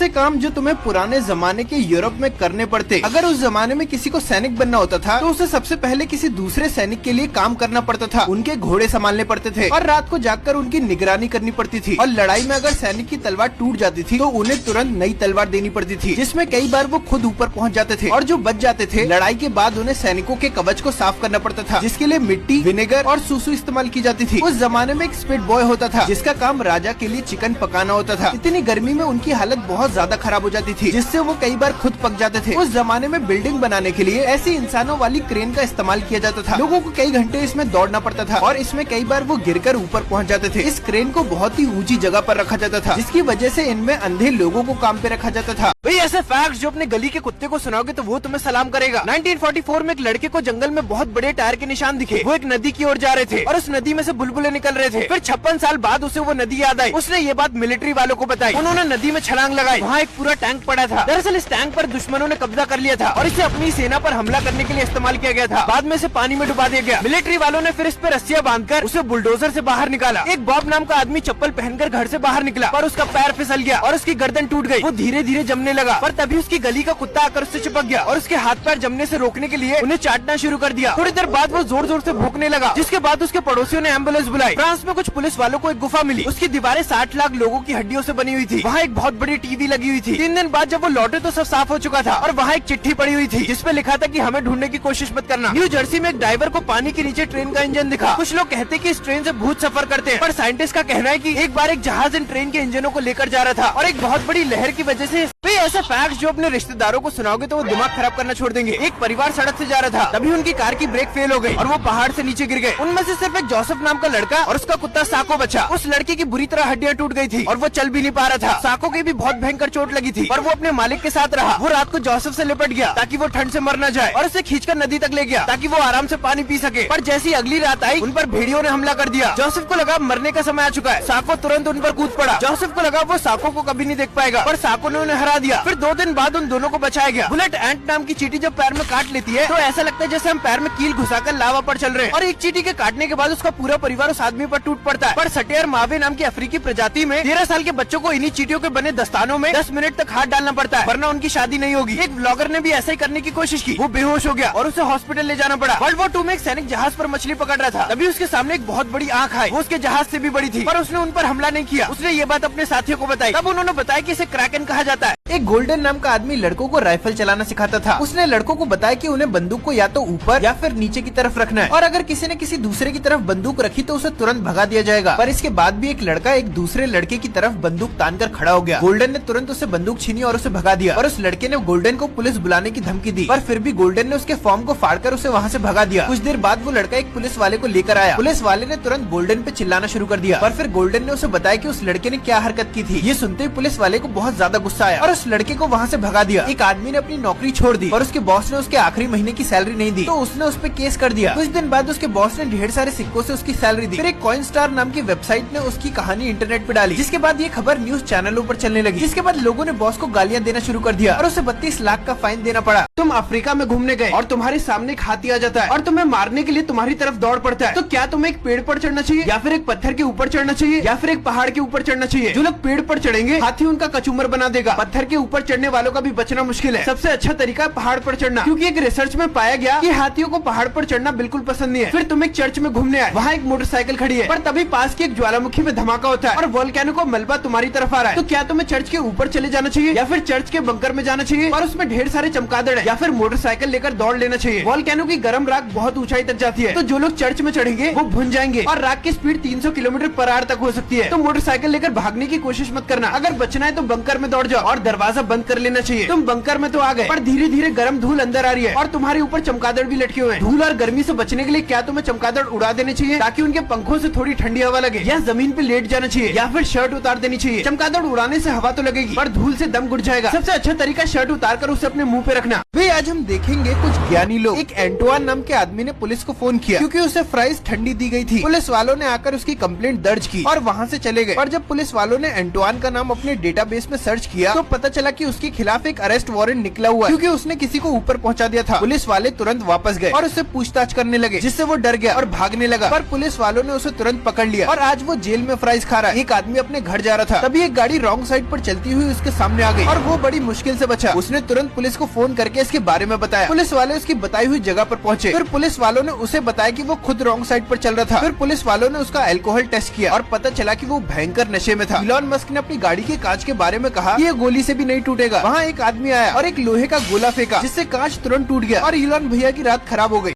ऐसे काम जो तुम्हें पुराने जमाने के यूरोप में करने पड़ते। अगर उस जमाने में किसी को सैनिक बनना होता था तो उसे सबसे पहले किसी दूसरे सैनिक के लिए काम करना पड़ता था, उनके घोड़े संभालने पड़ते थे और रात को जागकर उनकी निगरानी करनी पड़ती थी। और लड़ाई में अगर सैनिक की तलवार टूट जाती थी तो उन्हें तुरंत नई तलवार देनी पड़ती थी, जिसमें कई बार वो खुद ऊपर पहुंच जाते थे। और जो बच जाते थे लड़ाई के बाद उन्हें सैनिकों के कवच को साफ करना पड़ता था, जिसके लिए मिट्टी, विनेगर और सूसू इस्तेमाल की जाती थी। उस जमाने में एक स्पीड बॉय होता था जिसका काम राजा के लिए चिकन पकाना होता था। इतनी गर्मी में उनकी हालत बहुत ज्यादा खराब हो जाती थी, जिससे वो कई बार खुद पक जाते थे। उस जमाने में बिल्डिंग बनाने के लिए ऐसी इंसानों वाली क्रेन का इस्तेमाल किया जाता था। लोगों को कई घंटे इसमें दौड़ना पड़ता था और इसमें कई बार वो गिरकर ऊपर पहुंच जाते थे। इस क्रेन को बहुत ही ऊंची जगह पर रखा जाता था, जिसकी वजह से इनमें अंधे लोगों को काम पे रखा जाता था। भाई ऐसे फैक्ट्स जो अपने गली के कुत्ते को सुनाओगे तो वो तुम्हें सलाम करेगा। 1944 में एक लड़के को जंगल में बहुत बड़े टायर के निशान दिखे। वो एक नदी की ओर जा रहे थे और उस नदी में से बुलबुले निकल रहे थे। फिर 56 साल बाद उसे वो नदी याद आई। उसने ये बात मिलिट्री वालों को बताई। उन्होंने नदी में छलांग लगाई। वहाँ एक पूरा टैंक पड़ा था। दरअसल इस टैंक पर दुश्मनों ने कब्जा कर लिया था और इसे अपनी सेना पर हमला करने के लिए इस्तेमाल किया गया था। बाद में इसे पानी में डुबा दिया गया। मिलिट्री वालों ने फिर इस पे रस्सियां बांधकर उसे बुलडोजर से बाहर निकाला। एक बॉब नाम का आदमी चप्पल पहनकर घर से बाहर निकला पर उसका पैर फिसल गया और उसकी गर्दन टूट गई। वो धीरे धीरे जमने लगा पर तभी उसकी गली का कुत्ता आकर उससे चिपक गया और उसके हाथ पैर जमने से रोकने के लिए उन्हें चाटना शुरू कर दिया। थोड़ी देर बाद वो जोर जोर से भूखने लगा, जिसके बाद उसके पड़ोसियों ने एम्बुलेंस बुलाई। फ्रांस में कुछ पुलिस वालों को एक गुफा मिली। उसकी दीवारें 60 लाख लोगों की हड्डियों से बनी हुई थी। वहाँ एक बहुत बड़ी टीवी लगी हुई थी। 3 दिन बाद जब वो लौटे तो सब साफ हो चुका था और वहाँ एक चिट्ठी पड़ी हुई थी जिसपे लिखा था कि हमें ढूंढने की कोशिश मत करना। न्यू जर्सी में एक ड्राइवर को पानी के नीचे ट्रेन का इंजन दिखा। कुछ लोग कहते हैं कि इस ट्रेन से भूत सफर करते हैं, पर साइंटिस्ट का कहना है कि एक बार एक जहाज इन ट्रेन के इंजनों को लेकर जा रहा था और एक बहुत बड़ी लहर की वजह से ऐसे फैक्ट्स जो अपने रिश्तेदारों को सुनाओगे तो वो दिमाग खराब करना छोड़ देंगे। एक परिवार सड़क से जा रहा था, तभी उनकी कार की ब्रेक फेल हो गई और वो पहाड़ से नीचे गिर गए। उनमें से सिर्फ एक जोसेफ नाम का लड़का और उसका कुत्ता साको बचा। उस लड़के की बुरी तरह हड्डियां टूट गई थी और वो चल भी नहीं पा रहा था। साको की भी बहुत भयंकर चोट लगी थी पर वो अपने मालिक के साथ रहा। वो रात को जोसेफ से लिपट गया ताकि वो ठंड से मर न जाए और उसे खींचकर नदी तक ले गया ताकि वो आराम से पानी पी सके। पर जैसी अगली रात आई उन पर भेड़ियों ने हमला कर दिया। जोसेफ को लगा मरने का समय आ चुका है। साको तुरंत उन पर कूद पड़ा। जोसेफ को लगा वो साको को कभी नहीं देख पाएगा, पर साको ने उन्हें हरा दिया। फिर 2 दिन बाद उन दोनों को बचाया गया। बुलेट एंट नाम की चींटी जब पैर में काट लेती है तो ऐसा लगता है जैसे हम पैर में कील घुसाकर लावा पर चल रहे हैं। और एक चींटी के काटने के बाद उसका पूरा परिवार उस आदमी पर टूट पड़ता है। पर सटेयर मावे नाम की अफ्रीकी प्रजाति में 13 साल के बच्चों को इन्हीं चींटियों के बने दस्तानों में 10 मिनट तक हाथ डालना पड़ता है, वरना उनकी शादी नहीं होगी। एक ब्लॉगर ने भी ऐसा ही करने की कोशिश की। वो बेहोश हो गया और उसे हॉस्पिटल ले जाना पड़ा। वर्ल्ड वॉर 2 में एक सैनिक जहाज पर मछली पकड़ रहा था, तभी उसके सामने एक बहुत बड़ी आंख आई। वो उसके जहाज से भी बड़ी थी पर उसने उन पर हमला नहीं किया। उसने ये बात अपने साथियों को बताई। तब उन्होंने बताया कि इसे क्रैकन कहा जाता है। एक गोल्डन नाम का आदमी लड़कों को राइफल चलाना सिखाता था। उसने लड़कों को बताया कि उन्हें बंदूक को या तो ऊपर या फिर नीचे की तरफ रखना है और अगर किसी ने किसी दूसरे की तरफ बंदूक रखी तो उसे तुरंत भगा दिया जाएगा। पर इसके बाद भी एक लड़का एक दूसरे लड़के की तरफ बंदूक तानकर खड़ा हो गया। गोल्डन ने तुरंत उसे बंदूक छीनी और उसे भगा दिया और उस लड़के ने गोल्डन को पुलिस बुलाने की धमकी दी, पर फिर भी गोल्डन ने उसके फॉर्म को फाड़कर उसे वहाँ से भगा दिया। कुछ देर बाद वो लड़का एक पुलिस वाले को लेकर आया। पुलिस वाले ने तुरंत गोल्डन पे चिल्लाना शुरू कर दिया, पर फिर गोल्डन ने उसे बताया कि उस लड़के ने क्या हरकत की थी। ये सुनते ही पुलिस वाले को बहुत ज्यादा गुस्सा आया और उस लड़के को वहाँ से भगा दिया। एक आदमी ने अपनी नौकरी छोड़ दी और उसके बॉस ने उसके आखिरी महीने की सैलरी नहीं दी तो उसने उस पर केस कर दिया। कुछ दिन बाद उसके बॉस ने ढेर सारे सिक्कों से उसकी सैलरी दी। फिर एक कॉइन स्टार नाम की वेबसाइट ने उसकी कहानी इंटरनेट पे डाली, जिसके बाद ये खबर न्यूज चैनलों पर चलने लगी। जिसके बाद लोगों ने बॉस को गालियां देना शुरू कर दिया और उसे 32 लाख का फाइन देना पड़ा। तुम अफ्रीका में घूमने गए और तुम्हारे सामने एक हाथी आ जाता है और तुम्हें मारने के लिए तुम्हारी तरफ दौड़ पड़ता है, तो क्या तुम्हें एक पेड़ पर चढ़ना चाहिए या फिर एक पत्थर के ऊपर चढ़ना चाहिए या फिर एक पहाड़ के ऊपर चढ़ना चाहिए? जो लोग पेड़ पर चढ़ेंगे हाथी उनका कचूमर बना देगा। पत्थर के ऊपर चढ़ने वालों का भी बचना मुश्किल है। सबसे अच्छा तरीका पहाड़ पर चढ़ना, क्योंकि एक रिसर्च में पाया गया कि हाथियों को पहाड़ पर चढ़ना बिल्कुल पसंद नहीं है। फिर तुम एक चर्च में घूमने आए, वहाँ एक मोटरसाइकिल खड़ी है पर तभी पास की एक ज्वालामुखी में धमाका होता है और वोल्केनो का मलबा तुम्हारी तरफ आ रहा है, तो क्या तुम्हें चर्च के ऊपर चले जाना चाहिए या फिर चर्च के बंकर में जाना चाहिए और उसमें ढेर सारे चमगादड़ है, या फिर मोटरसाइकिल लेकर दौड़ लेना चाहिए? वोल्केनो की गर्म राख बहुत ऊंचाई तक जाती है, तो जो लोग चर्च में चढ़ेंगे वो भुन जाएंगे और राख की स्पीड 300 किलोमीटर पर आवर तक हो सकती है। तो मोटरसाइकिल लेकर भागने की कोशिश मत करना। अगर बचना है तो बंकर में दौड़ जाओ और दरवाजा बंद कर लेना चाहिए। तुम बंकर में तो आ गए पर धीरे धीरे गर्म धूल अंदर आ रही है और तुम्हारे ऊपर चमगादड़ भी लटके हुए हैं। धूल और गर्मी से बचने के लिए क्या तुम्हें चमगादड़ उड़ा देने चाहिए ताकि उनके पंखों से थोड़ी ठंडी हवा लगे, या जमीन पे लेट जाना चाहिए या फिर शर्ट उतार देनी चाहिए? चमगादड़ उड़ाने से हवा तो लगेगी पर धूल से दम घुट जाएगा। सबसे अच्छा तरीका शर्ट उतार कर उसे अपने मुंह पे रखना। भाई आज हम देखेंगे कुछ ज्ञानी लोग। एक एंटोइन नाम के आदमी ने पुलिस को फोन किया क्योंकि उसे फ्राइज ठंडी दी गई थी। पुलिस वालों ने आकर उसकी कंप्लेंट दर्ज की और वहाँ से चले गए। पर जब पुलिस वालों ने एंटोइन का नाम अपने डेटाबेस में सर्च किया तो पता पता चला कि उसके खिलाफ एक अरेस्ट वारंट निकला हुआ है, क्योंकि उसने किसी को ऊपर पहुंचा दिया था। पुलिस वाले तुरंत वापस गए और उससे पूछताछ करने लगे, जिससे वो डर गया और भागने लगा। पर पुलिस वालों ने उसे तुरंत पकड़ लिया और आज वो जेल में फ्राइज खा रहा है। एक आदमी अपने घर जा रहा था, तभी एक गाड़ी रॉन्ग साइड पर चलती हुई उसके सामने आ गई और वो बड़ी मुश्किल से बचा। उसने तुरंत पुलिस को फोन करके इसके बारे में बताया। पुलिस वाले उसकी बताई हुई जगह पर पहुंचे। फिर पुलिस वालों ने उसे बताया कि वो खुद रॉन्ग साइड पर चल रहा था। फिर पुलिस वालों ने उसका अल्कोहल टेस्ट किया और पता चला कि वो भयंकर नशे में था। इलॉन मस्क ने अपनी गाड़ी के कांच के बारे में कहा कि ये गोली से भी नहीं टूटेगा। वहाँ एक आदमी आया और एक लोहे का गोला फेंका, जिससे कांच तुरंत टूट गया और इलॉन भैया की रात खराब हो गई।